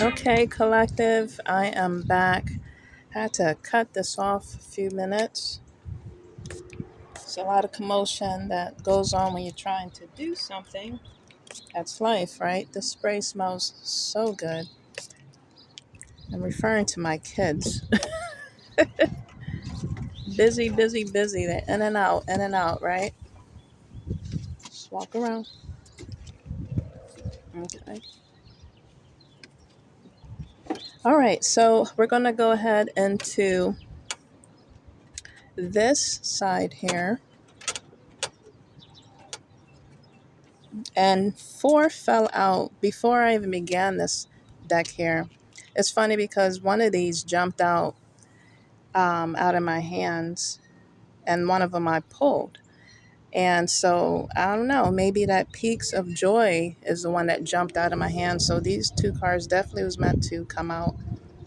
Okay, collective, I am back. Had to cut this off a few minutes. It's a lot of commotion that goes on when you're trying to do something. That's life, right? The spray smells so good. I'm referring to my kids. Busy, busy, busy. They're in and out, right? Just walk around. Okay. All right, so we're going to go ahead into this side here. And four fell out before I even began this deck here. It's funny because one of these jumped out of my hands, and one of them I pulled. And so I don't know, maybe that Peaks of Joy is the one that jumped out of my hand. So these two cards definitely was meant to come out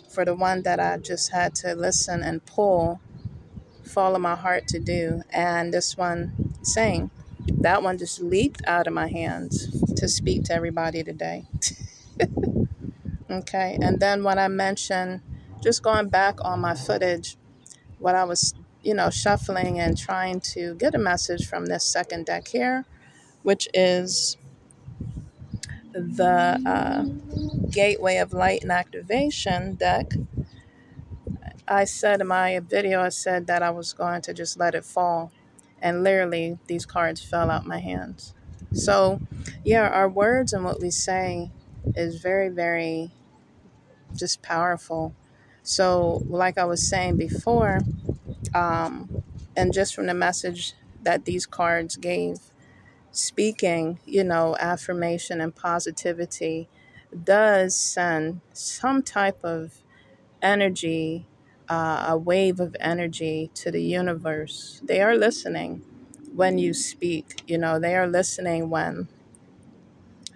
for the one that I just had to listen and pull, follow my heart to do. And this one, same. That one just leaped out of my hands to speak to everybody today. Okay. And then when I mentioned, just going back on my footage, what I was, shuffling and trying to get a message from this second deck here, which is the Gateway of Light and Activation deck. I said in my video, I said that I was going to just let it fall. And literally, these cards fell out my hands. So, yeah, our words and what we say is very, very just powerful. So, like I was saying before, and just from the message that these cards gave, speaking, affirmation and positivity does send some type of energy, a wave of energy to the universe. They are listening when you speak, they are listening when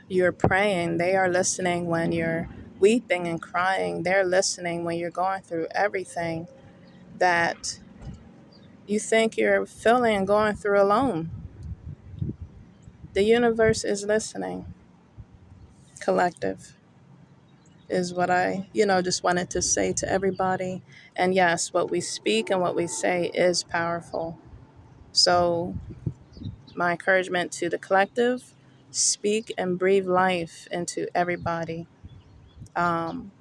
you're praying, they are listening when you're weeping and crying, they're listening when you're going through everything that you think you're feeling and going through alone. The universe is listening. Collective is what I, just wanted to say to everybody. And yes, what we speak and what we say is powerful. So, my encouragement to the collective, speak and breathe life into everybody, and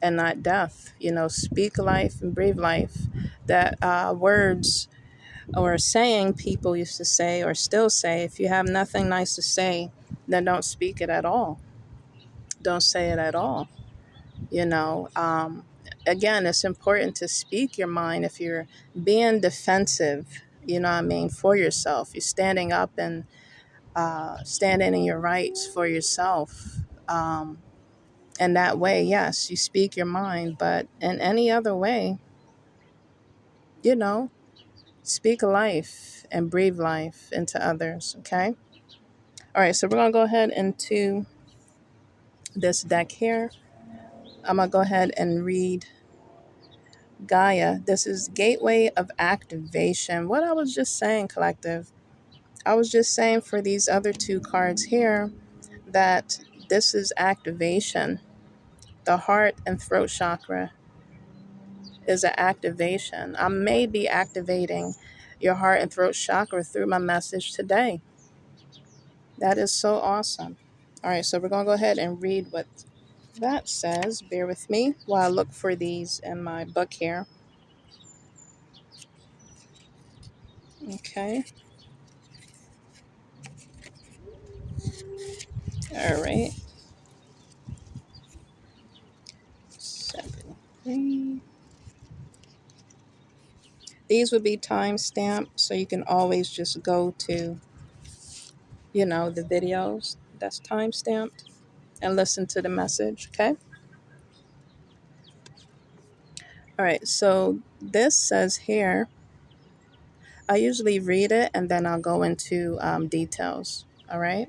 not death. Speak life and breathe life. That words or saying people used to say or still say, if you have nothing nice to say, then don't speak it at all. Don't say it at all. You know, um, Again, it's important to speak your mind if you're being defensive, for yourself. You're standing up and standing in your rights for yourself. And that way, yes, you speak your mind, but in any other way, you know, speak life and breathe life into others, okay? All right, so we're going to go ahead into this deck here. I'm going to go ahead and read Gaia. This is Gateway of Activation. What I was just saying, collective, I was just saying for these other two cards here that this is activation. The heart and throat chakra is an activation. I may be activating your heart and throat chakra through my message today. That is so awesome. All right, so we're going to go ahead and read what that says. Bear with me while I look for these in my book here. Okay. All right. 7, 3. These would be time stamped, so you can always just go to, the videos that's time stamped and listen to the message, okay? All right, so this says here, I usually read it and then I'll go into details, all right?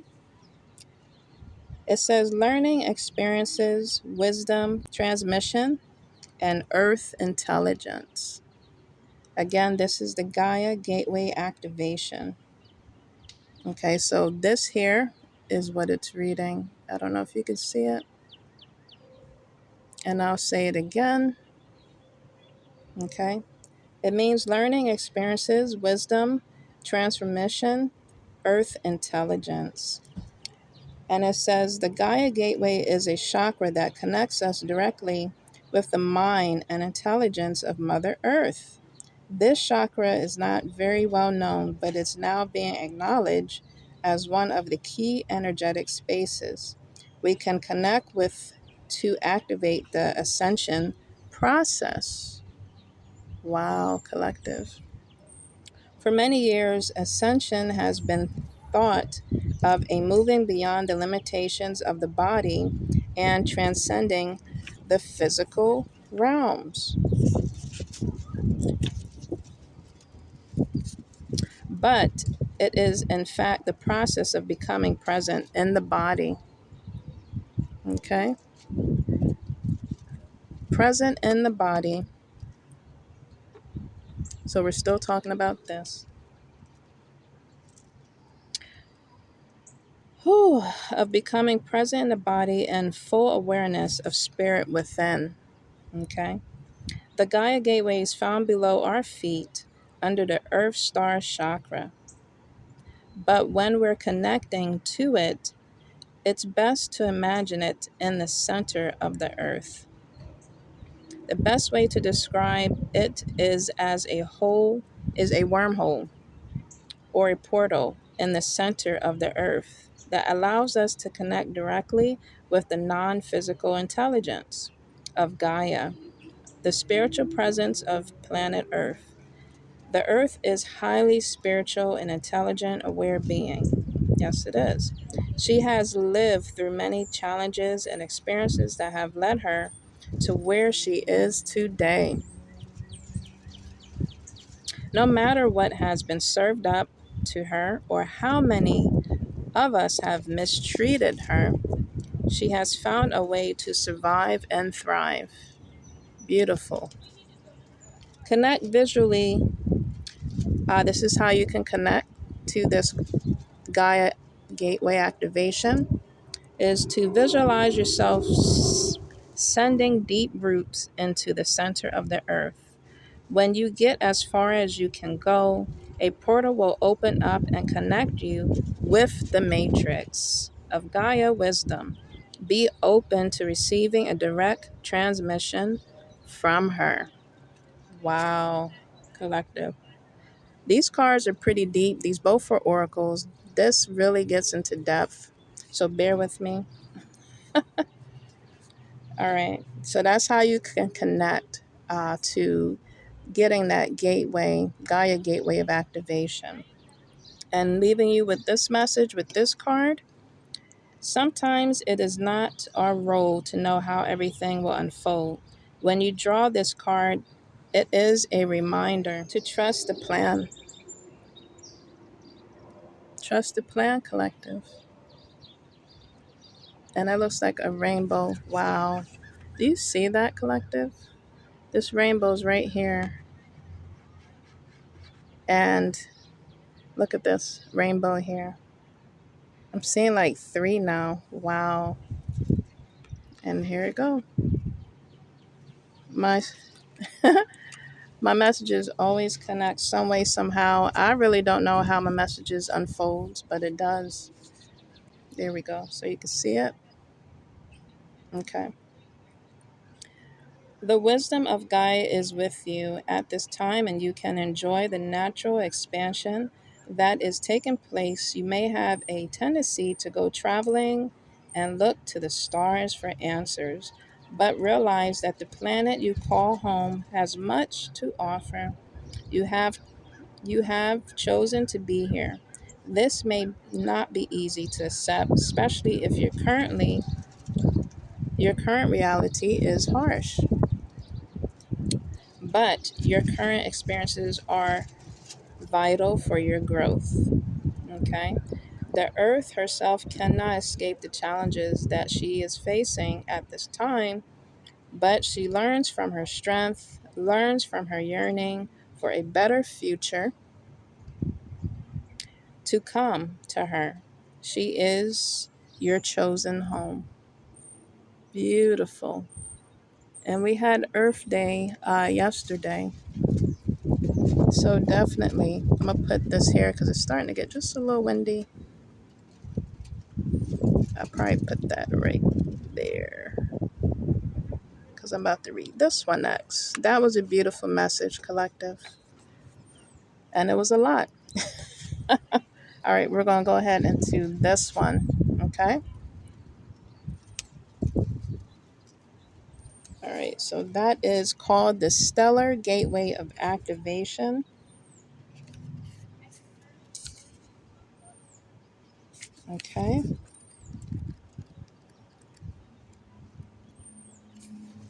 It says learning, experiences, wisdom, transmission, and earth intelligence. Again, this is the Gaia Gateway Activation. Okay, so this here is what it's reading. I don't know if you can see it. And I'll say it again. Okay. It means learning, experiences, wisdom, transformation, earth intelligence. And it says the Gaia Gateway is a chakra that connects us directly with the mind and intelligence of Mother Earth. This chakra is not very well known, but it's now being acknowledged as one of the key energetic spaces we can connect with to activate the ascension process. Wow, collective. For many years, ascension has been thought of a moving beyond the limitations of the body and transcending the physical realms. But it is, in fact, the process of becoming present in the body. Okay? Present in the body. So we're still talking about this. Whew, of becoming present in the body and full awareness of spirit within. Okay? The Gaia Gateway is found below our feet under the Earth Star Chakra. But when we're connecting to it, it's best to imagine it in the center of the Earth. The best way to describe it is as a hole, is a wormhole or a portal in the center of the Earth that allows us to connect directly with the non physical intelligence of Gaia, the spiritual presence of planet Earth. The Earth is highly spiritual and intelligent, aware being. Yes, it is. She has lived through many challenges and experiences that have led her to where she is today. No matter what has been served up to her or how many of us have mistreated her, she has found a way to survive and thrive. Beautiful. Connect visually. This is how you can connect to this Gaia gateway activation is to visualize yourself sending deep roots into the center of the earth. When you get as far as you can go, a portal will open up and connect you with the matrix of Gaia wisdom. Be open to receiving a direct transmission from her. Wow, collective. These cards are pretty deep. These both are oracles. This really gets into depth. So bear with me. All right. So that's how you can connect to getting that gateway, Gaia gateway of activation. And leaving you with this message, with this card. Sometimes it is not our role to know how everything will unfold. When you draw this card, it is a reminder to trust the plan. Trust the plan, collective. And it looks like a rainbow. Wow. Do you see that, collective? This rainbow's right here. And look at this rainbow here. I'm seeing like three now. Wow. And here it go. My my messages always connect some way, somehow. I really don't know how my messages unfolds, but it does. There we go. So you can see it. Okay. The wisdom of Gaia is with you at this time, and you can enjoy the natural expansion that is taking place. You may have a tendency to go traveling and look to the stars for answers, but realize that the planet you call home has much to offer. You have you have chosen to be here. This may not be easy to accept, especially if your current reality is harsh. But your current experiences are vital for your growth. Okay? The earth herself cannot escape the challenges that she is facing at this time, but she learns from her strength, learns from her yearning for a better future to come to her. She is your chosen home. Beautiful. And we had Earth Day yesterday. So definitely, I'm going to put this here because it's starting to get just a little windy. I'll probably put that right there because I'm about to read this one next. That was a beautiful message, collective. And it was a lot. All right, we're going to go ahead into this one. Okay. All right, so that is called the Stellar Gateway of Activation. Okay.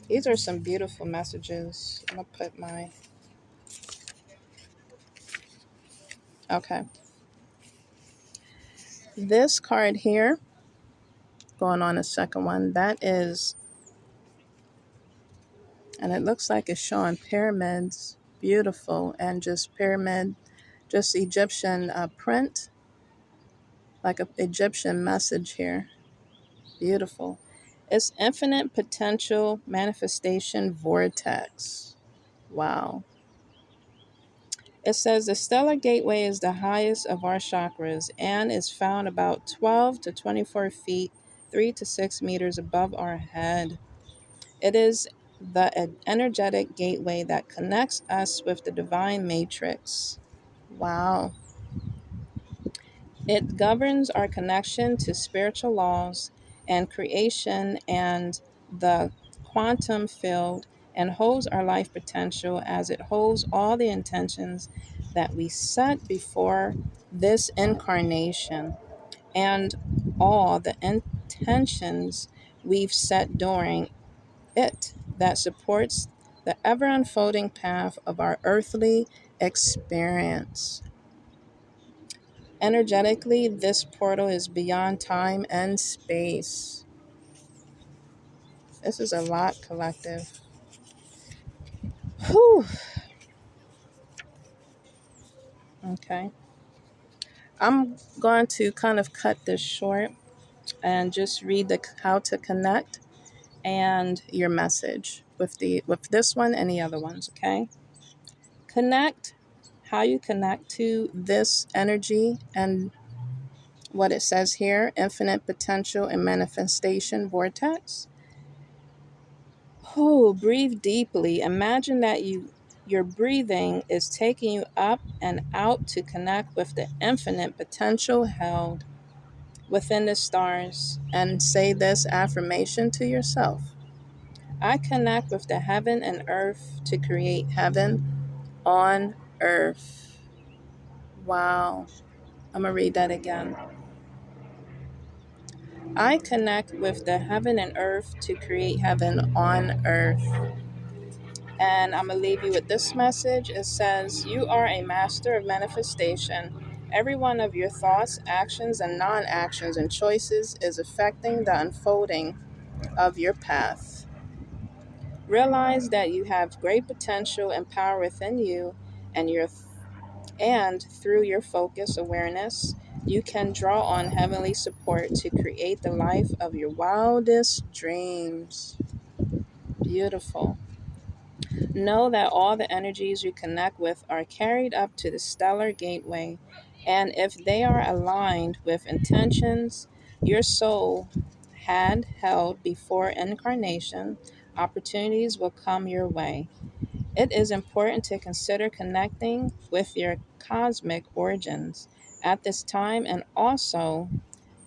These are some beautiful messages. I'm going to put my. Okay. This card here, going on a second one, that is, and it looks like it's showing pyramids. Beautiful. And just pyramid, just Egyptian print, like an Egyptian message here. Beautiful. It's infinite potential manifestation vortex. Wow. It says the stellar gateway is the highest of our chakras and is found about 12 to 24 feet, 3 to 6 meters above our head. It is the energetic gateway that connects us with the divine matrix. Wow. It governs our connection to spiritual laws and creation and the quantum field and holds our life potential as it holds all the intentions that we set before this incarnation and all the intentions we've set during it that supports the ever unfolding path of our earthly experience. Energetically, this portal is beyond time and space. This is a lot, collective. Whew. Okay. I'm going to kind of cut this short and just read the how to connect and your message with this one and the other ones, okay? Connect, how you connect to this energy and what it says here, infinite potential and manifestation vortex. Oh, breathe deeply. Imagine that your breathing is taking you up and out to connect with the infinite potential held within the stars and say this affirmation to yourself. I connect with the heaven and earth to create heaven on earth. Wow. I'm going to read that again. I connect with the heaven and earth to create heaven on earth. And I'm going to leave you with this message. It says, you are a master of manifestation. Every one of your thoughts, actions, and non actions and choices is affecting the unfolding of your path. Realize that you have great potential and power within you, and through your focus awareness, you can draw on heavenly support to create the life of your wildest dreams. Beautiful. Know that all the energies you connect with are carried up to the stellar gateway, and if they are aligned with intentions your soul had held before incarnation, opportunities will come your way. It is important to consider connecting with your cosmic origins at this time and also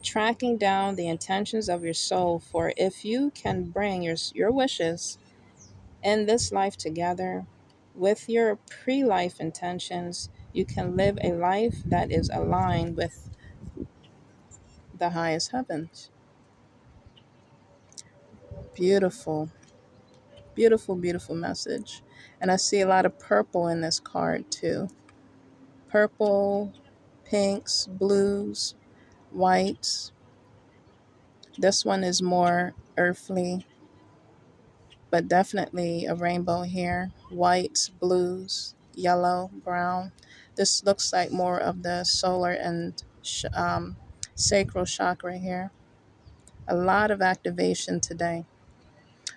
tracking down the intentions of your soul, for if you can bring your wishes in this life together with your pre life intentions, you can live a life that is aligned with the highest heavens. Beautiful, beautiful, beautiful message. And I see a lot of purple in this card too. Purple, pinks, blues, whites. This one is more earthly, but definitely a rainbow here. Whites, blues, yellow, brown. This looks like more of the solar and sacral chakra here. A lot of activation today.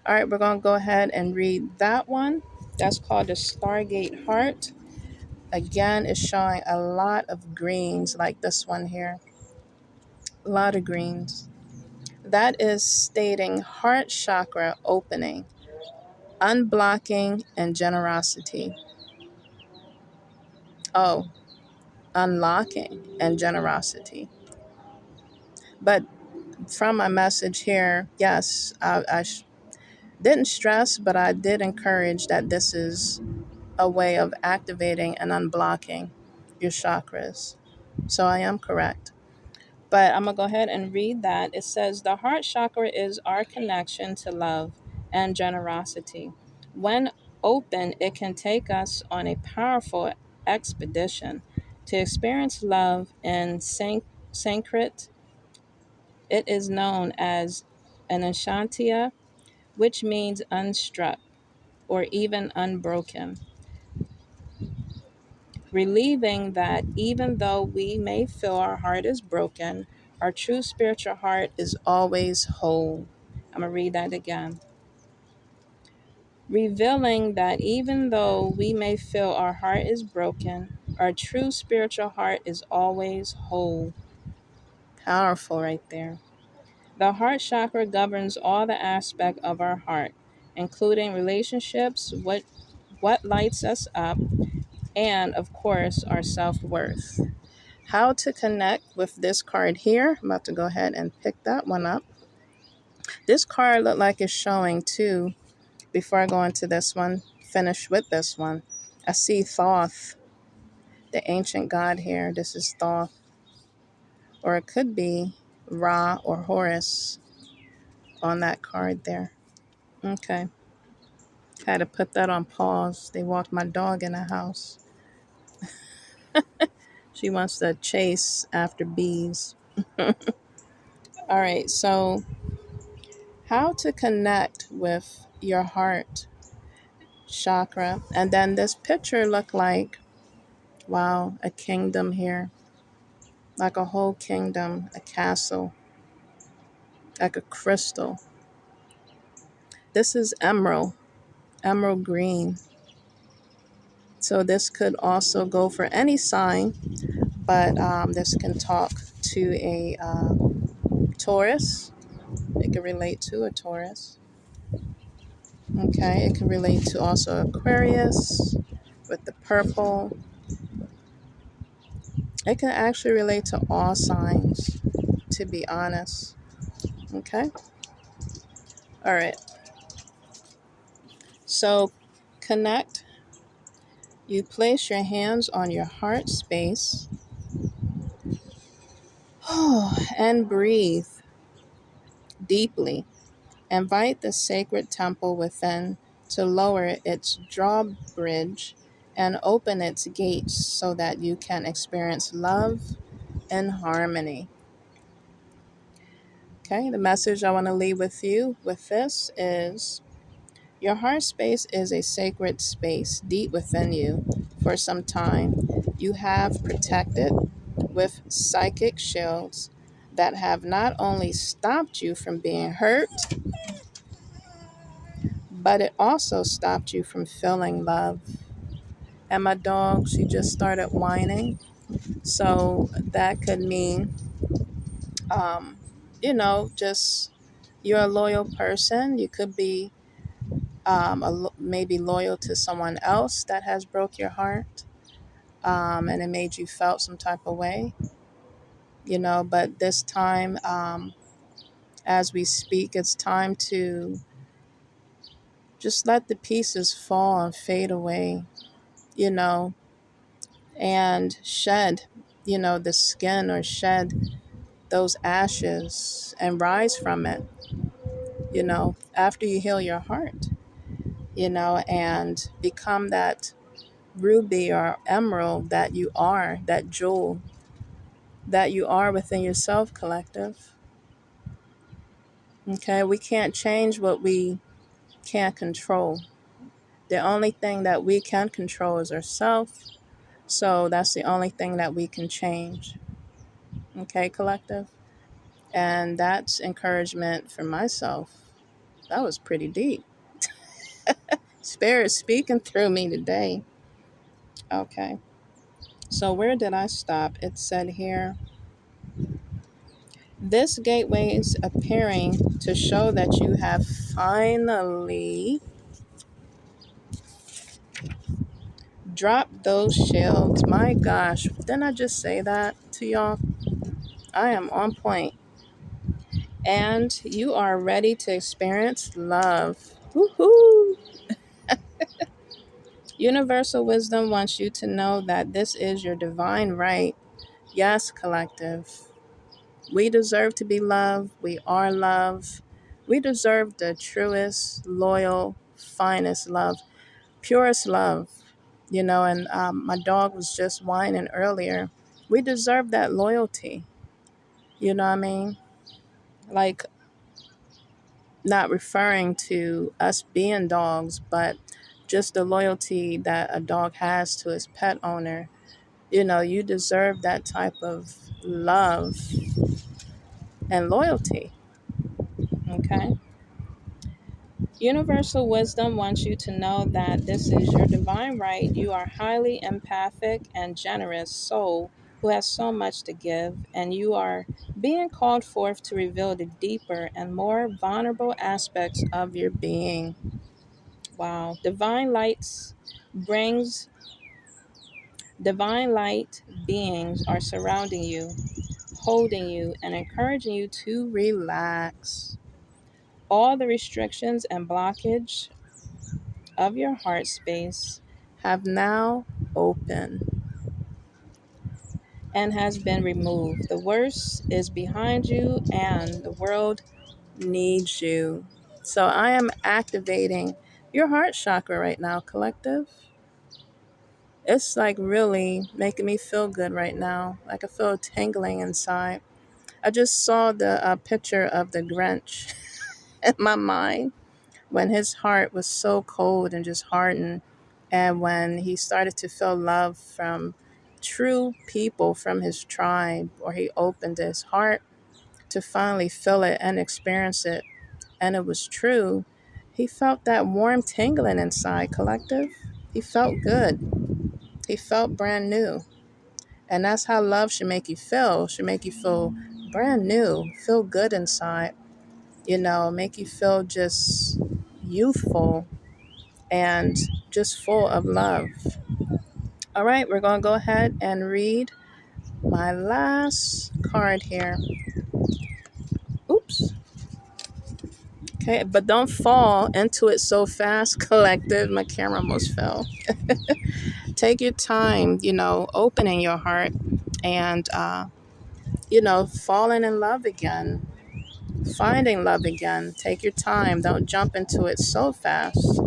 All right, we're going to go ahead and read that one. That's called the Stargate Heart. Again, it's showing a lot of greens like this one here. A lot of greens. That is stating heart chakra opening, unblocking, and generosity. Oh, unlocking and generosity. But from my message here, yes, I didn't stress, but I did encourage that this is a way of activating and unblocking your chakras. So I am correct. But I'm going to go ahead and read that. It says the heart chakra is our connection to love and generosity. When open, it can take us on a powerful expedition to experience love in Sanskrit. It is known as an Ashantia, which means unstruck or even unbroken, relieving that even though we may feel our heart is broken, our true spiritual heart is always whole. I'm going to read that again. Revealing that even though we may feel our heart is broken, our true spiritual heart is always whole. Powerful right there. The heart chakra governs all the aspects of our heart, including relationships, what lights us up, and of course, our self-worth. How to connect with this card here. I'm about to go ahead and pick that one up. This card looked like it's showing too. Before I go into this one, finish with this one. I see Thoth, the ancient god here. This is Thoth. Or it could be Ra or Horus on that card there. Okay. Had to put that on pause. They walked my dog in the house. She wants to chase after bees. All right, so how to connect with your heart chakra. And then this picture looked like, wow, a kingdom here. Like a whole kingdom, a castle, like a crystal. This is emerald, emerald green. So this could also go for any sign, but this can talk to a Taurus. It can relate to a Taurus. Okay, it can relate to also Aquarius with the purple. It can actually relate to all signs, to be honest. Okay, all right. So connect. You place your hands on your heart space and breathe deeply. Invite the sacred temple within to lower its drawbridge and open its gates so that you can experience love and harmony. Okay, the message I want to leave with you with this is your heart space is a sacred space deep within you. For some time, you have protected with psychic shields that have not only stopped you from being hurt, but it also stopped you from feeling love. And my dog, she just started whining. So that could mean, um, just you're a loyal person. You could be maybe loyal to someone else that has broke your heart, and it made you felt some type of way, but this time, as we speak, it's time to just let the pieces fall and fade away, you know, and shed, the skin, or shed those ashes and rise from it, after you heal your heart, and become that ruby or emerald that you are, that jewel that you are within yourself, collective. Okay, we can't change what we can't control. The only thing that we can control is ourselves. So that's the only thing that we can change. Okay, collective. And that's encouragement for myself. That was pretty deep. Spirit speaking through me today. Okay. So where did I stop? It said here, this gateway is appearing to show that you have finally dropped those shields. My gosh, didn't I just say that to y'all? I am on point. And you are ready to experience love. Woohoo! Universal wisdom wants you to know that this is your divine right. Yes, collective. We deserve to be loved. We are love. We deserve the truest, loyal, finest love, purest love. And my dog was just whining earlier. We deserve that loyalty. You know what I mean? Like, not referring to us being dogs, but just the loyalty that a dog has to his pet owner. You deserve that type of love and loyalty. Okay. Universal wisdom wants you to know that this is your divine right. You are highly empathic and generous soul who has so much to give, and you are being called forth to reveal the deeper and more vulnerable aspects of your being. Wow. Brings divine light beings are surrounding you, holding you, and encouraging you to relax. All the restrictions and blockage of your heart space have now opened and has been removed. The worst is behind you and the world needs you. So I am activating your heart chakra right now, collective. It's like really making me feel good right now. Like I feel tingling inside. I just saw the picture of the Grinch in my mind when his heart was so cold and just hardened, and when he started to feel love from true people from his tribe, or he opened his heart to finally feel it and experience it, and it was true, he felt that warm tingling inside, collective. He felt good. He felt brand new. And that's how love should make you feel. Should make you feel brand new, feel good inside, make you feel just youthful and just full of love. All right, we're going to go ahead and read my last card here. Oops. Okay, but don't fall into it so fast, collective. My camera almost fell. Take your time, opening your heart and, falling in love again, finding love again. Take your time. Don't jump into it so fast.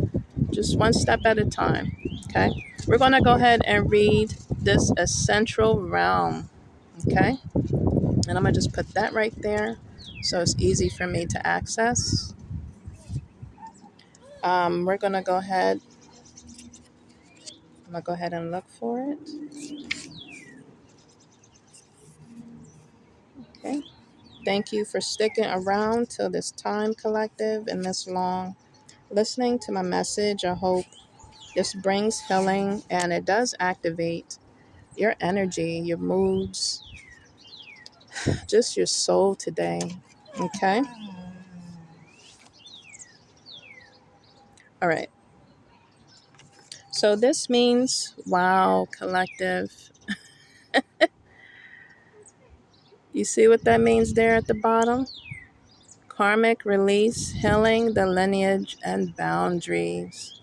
Just one step at a time. Okay. We're going to go ahead and read this essential realm. Okay. And I'm going to just put that right there so it's easy for me to access. We're going to go ahead. I'm going to go ahead and look for it. Okay. Thank you for sticking around till this time, collective, and this long. Listening to my message, I hope this brings healing, and it does activate your energy, your moods, just your soul today. Okay. All right. So this means, wow, collective. You see what that means there at the bottom? Karmic release, healing the lineage and boundaries.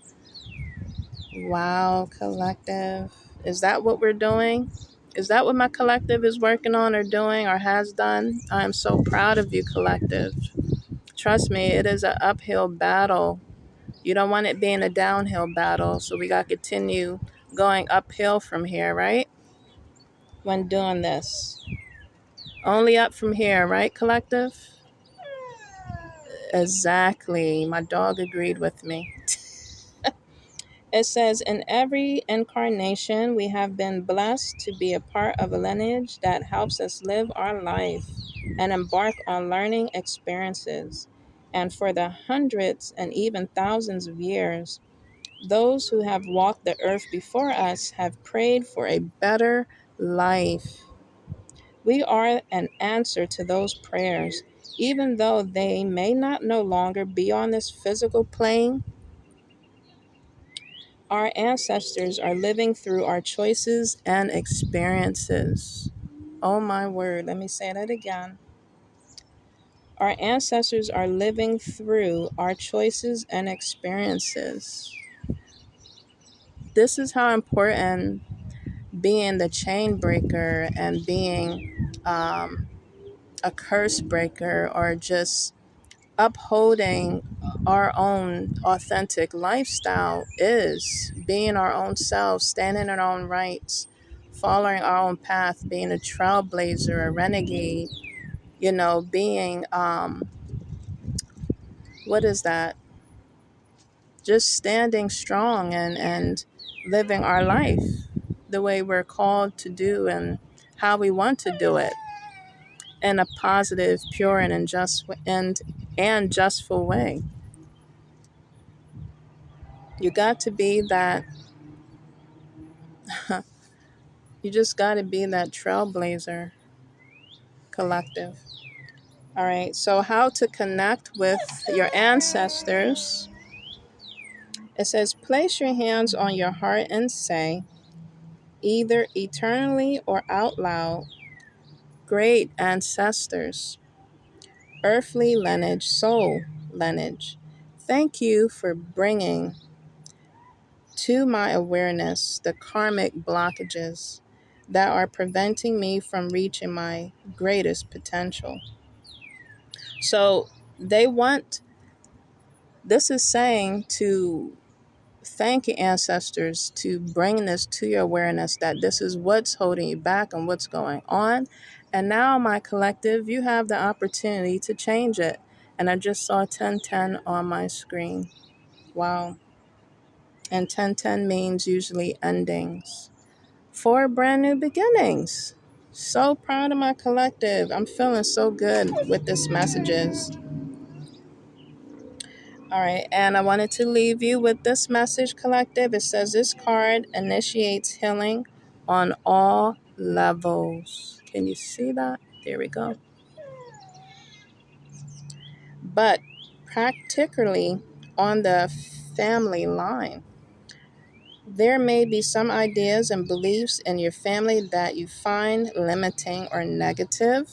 Wow, collective. Is that what we're doing? Is that what my collective is working on or doing or has done? I am so proud of you, collective. Trust me, it is an uphill battle. You don't want it being a downhill battle, so we got to continue going uphill from here, right? When doing this. Only up from here, right, collective? Exactly. My dog agreed with me. It says, in every incarnation, we have been blessed to be a part of a lineage that helps us live our life and embark on learning experiences. And for the hundreds and even thousands of years, those who have walked the earth before us have prayed for a better life. We are an answer to those prayers. Even though they may not no longer be on this physical plane, our ancestors are living through our choices and experiences. Oh my word, let me say that again. Our ancestors are living through our choices and experiences. This is how important being the chain breaker and being a curse breaker, or just upholding our own authentic lifestyle, is being our own selves, standing in our own rights, following our own path, being a trailblazer, a renegade, being, what is that? Just standing strong and living our life the way we're called to do and how we want to do it in a positive, pure, and justful way. You got to be that. You just got to be that trailblazer collective. All right. So, how to connect with your ancestors? It says, place your hands on your heart and say, either eternally or out loud, great ancestors, earthly lineage, soul lineage, thank you for bringing to my awareness the karmic blockages that are preventing me from reaching my greatest potential. So they want, this is saying to thank your ancestors to bring this to your awareness, that this is what's holding you back and what's going on. And now, my collective, you have the opportunity to change it. And I just saw 1010 on my screen. Wow. And 1010 means usually endings for brand new beginnings. So proud of my collective. I'm feeling so good with this messages. All right, and I wanted to leave you with this message, collective. It says this card initiates healing on all levels. Can you see that? There we go. But particularly on the family line, there may be some ideas and beliefs in your family that you find limiting or negative.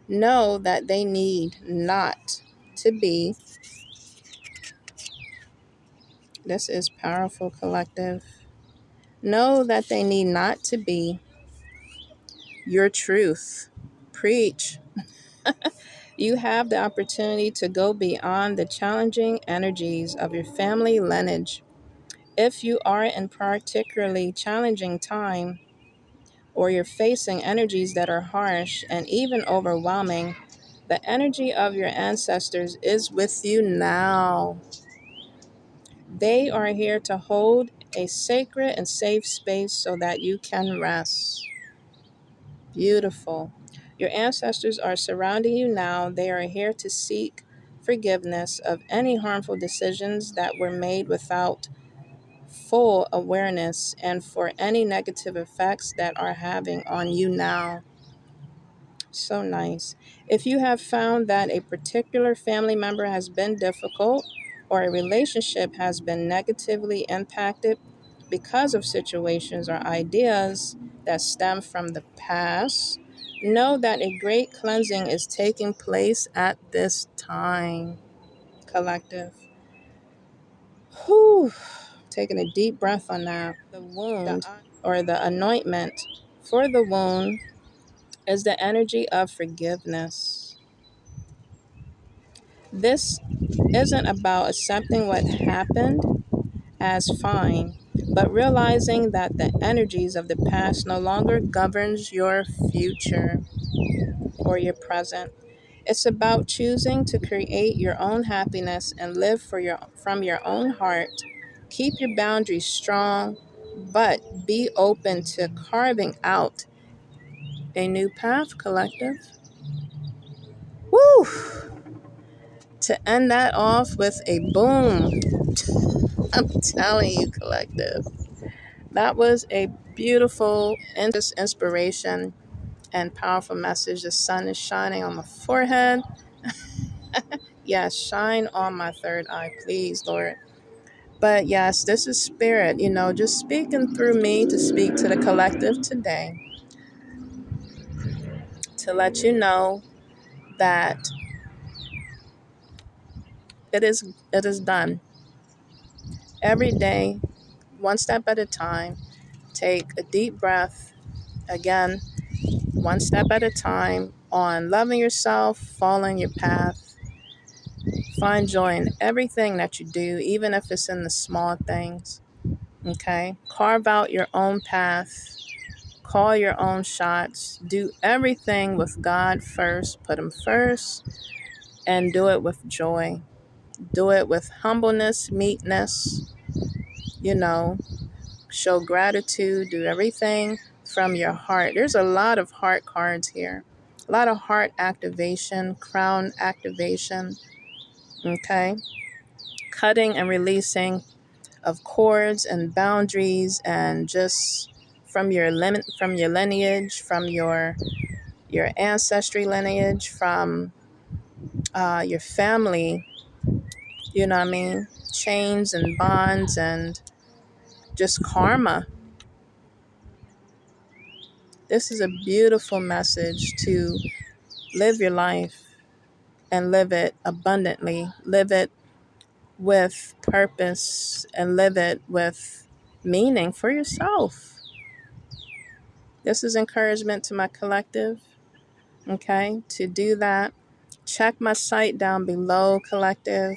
Know that they need not to be. This is powerful, collective. Know that they need not to be your truth. Preach. You have the opportunity to go beyond the challenging energies of your family lineage. If you are in particularly challenging time, or you're facing energies that are harsh and even overwhelming, the energy of your ancestors is with you now. They are here to hold a sacred and safe space so that you can rest. Beautiful. Your ancestors are surrounding you now. They are here to seek forgiveness of any harmful decisions that were made without full awareness, and for any negative effects that are having on you now. So nice. If you have found that a particular family member has been difficult, or a relationship has been negatively impacted because of situations or ideas that stem from the past, know that a great cleansing is taking place at this time, collective. Whew. Taking a deep breath on that. The wound, or the anointment for the wound, is the energy of forgiveness. This isn't about accepting what happened as fine, but realizing that the energies of the past no longer governs your future or your present. It's about choosing to create your own happiness and live from your own heart. Keep your boundaries strong, but be open to carving out a new path, collective. Woo! to end that off with a boom. I'm telling you, collective. That was a beautiful inspiration and powerful message. The sun is shining on my forehead. Yes, shine on my third eye, please, Lord. But yes, this is spirit, just speaking through me to speak to the collective today to let you know that it is done. Every day, one step at a time, take a deep breath. Again, one step at a time on loving yourself, following your path. Find joy in everything that you do, even if it's in the small things. Okay? Carve out your own path. Call your own shots. Do everything with God first. Put Him first. And do it with joy. Do it with humbleness, meekness. You know, show gratitude. Do everything from your heart. There's a lot of heart cards here. A lot of heart activation, crown activation. Okay? Cutting and releasing of cords and boundaries, and just from your lineage, from your ancestry lineage, from your family, you know what I mean? Chains and bonds and just karma. This is a beautiful message to live your life and live it abundantly, live it with purpose, and live it with meaning for yourself. This is encouragement to my collective, okay, to do that. Check my site down below, collective.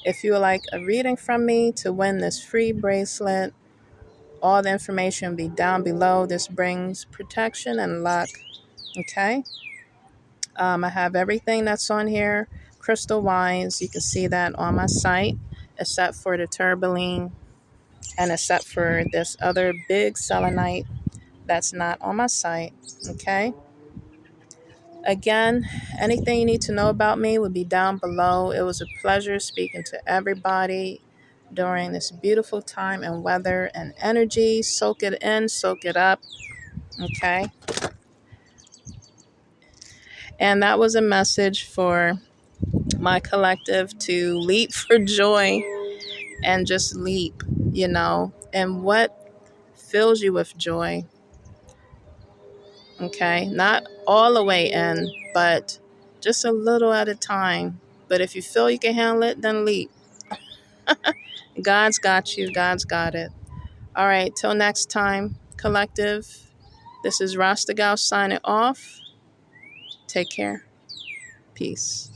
If you would like a reading from me to win this free bracelet, all the information will be down below. This brings protection and luck, okay? I have everything that's on here, crystal wise. You can see that on my site, except for the tourmaline and except for this other big selenite that's not on my site, okay? Again, anything you need to know about me will be down below. It was a pleasure speaking to everybody during this beautiful time and weather and energy. Soak it in, soak it up, okay? And that was a message for my collective to leap for joy and just leap, and what fills you with joy, okay? Not all the way in, but just a little at a time. But if you feel you can handle it, then leap. God's got you. God's got it. All right. Till next time, collective. This is Rasta Gal signing off. Take care. Peace.